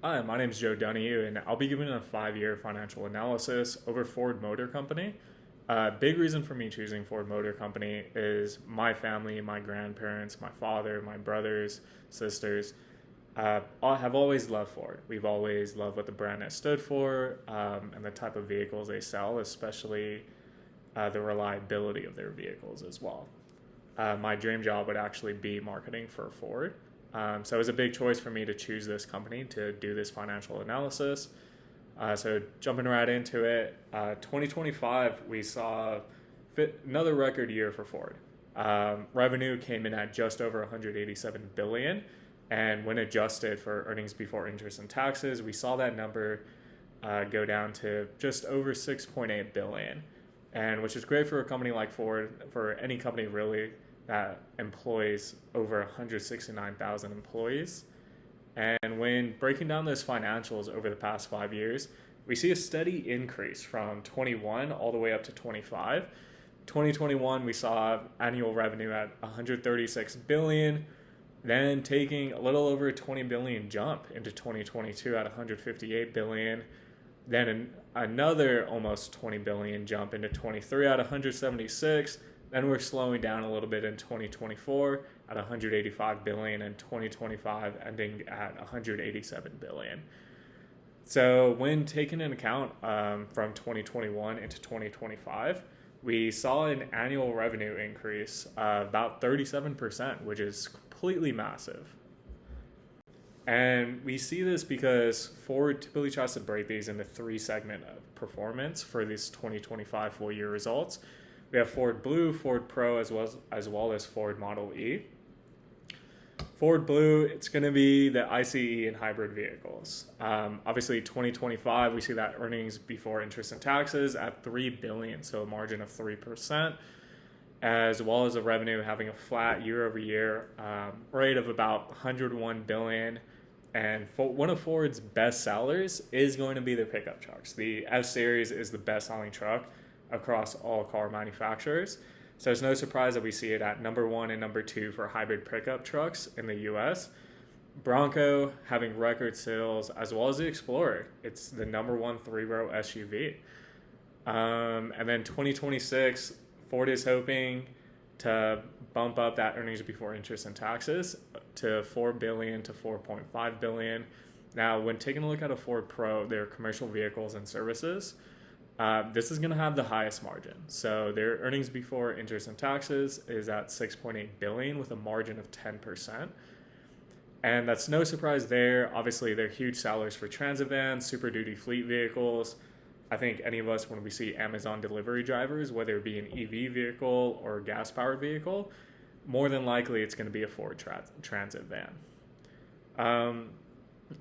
Hi, my name is Joe Dunehew, and I'll be giving a 5-year financial analysis over Ford Motor Company. Big reason for me choosing Ford Motor Company is my family, my grandparents, my father, my brothers, sisters, all have always loved Ford. We've always loved what the brand has stood for, and the type of vehicles they sell, especially the reliability of their vehicles as well. My dream job would actually be marketing for Ford. So it was a big choice for me to choose this company to do this financial analysis. So jumping right into it, 2025, we saw another record year for Ford. Revenue came in at just over 187 billion, and when adjusted for earnings before interest and taxes, we saw that number go down to just over 6.8 billion, and which is great for a company like Ford, for any company really that employs over 169,000 employees. And when breaking down those financials over the past 5 years, we see a steady increase from 21 all the way up to 25. 2021, we saw annual revenue at 136 billion, then taking a little over a 20 billion jump into 2022 at 158 billion, then another almost 20 billion jump into 23 at 176. Then we're slowing down a little bit in 2024 at 185 billion, and 2025 ending at 187 billion. So when taking into account from 2021 into 2025, we saw an annual revenue increase of about 37%, which is completely massive. And we see this because Ford typically tries to break these into 3 segments of performance for these 2025 full year results. We have Ford Blue, Ford Pro, as well as Ford Model E. Ford Blue, it's going to be the ICE and hybrid vehicles. Obviously, 2025, we see that earnings before interest and taxes at 3 billion, so a margin of 3%, as well as the revenue having a flat year-over-year rate of about 101 billion. And one of Ford's best sellers is going to be the pickup trucks. The F-Series is the best-selling truck across all car manufacturers. So it's no surprise that we see it at number 1 and number 2 for hybrid pickup trucks in the US. Bronco having record sales, as well as the Explorer. It's the number 1 3-row SUV. And then 2026, Ford is hoping to bump up that earnings before interest and taxes to 4 billion to 4.5 billion. Now, when taking a look at a Ford Pro, their commercial vehicles and services, this is going to have the highest margin. So their earnings before interest and taxes is at 6.8 billion with a margin of 10%. And that's no surprise there. Obviously, they're huge sellers for transit vans, super duty fleet vehicles. I think any of us, when we see Amazon delivery drivers, whether it be an EV vehicle or a gas-powered vehicle, more than likely it's going to be a Ford transit van.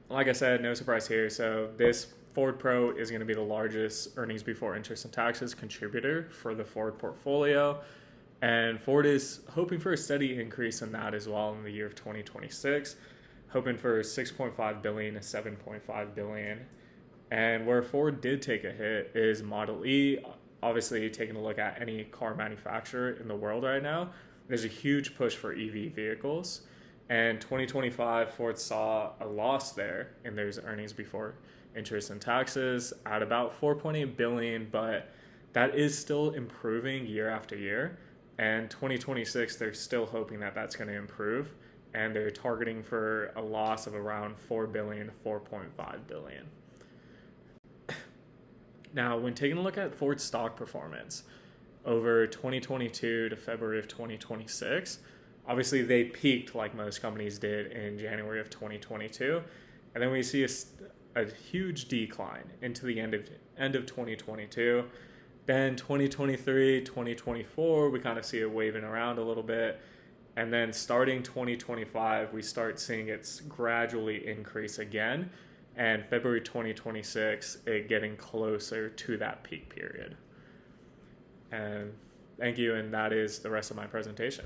Like I said, no surprise here. So this Ford Pro is going to be the largest earnings before interest and taxes contributor for the Ford portfolio. And Ford is hoping for a steady increase in that as well in the year of 2026, hoping for 6.5 billion to 7.5 billion. And where Ford did take a hit is Model E. Obviously, taking a look at any car manufacturer in the world right now, there's a huge push for EV vehicles. And 2025, Ford saw a loss there in their earnings before interest and taxes at about 4.8 billion, but that is still improving year after year. And 2026, they're still hoping that that's going to improve, and they're targeting for a loss of around 4 billion to 4.5 billion. Now, when taking a look at Ford's stock performance over 2022 to February of 2026, obviously they peaked like most companies did in January of 2022, and then we see a huge decline into the end of 2022. Then 2023, 2024, we kind of see it waving around a little bit. And then starting 2025, we start seeing it gradually increase again. And February 2026, it getting closer to that peak period. And thank you, and that is the rest of my presentation.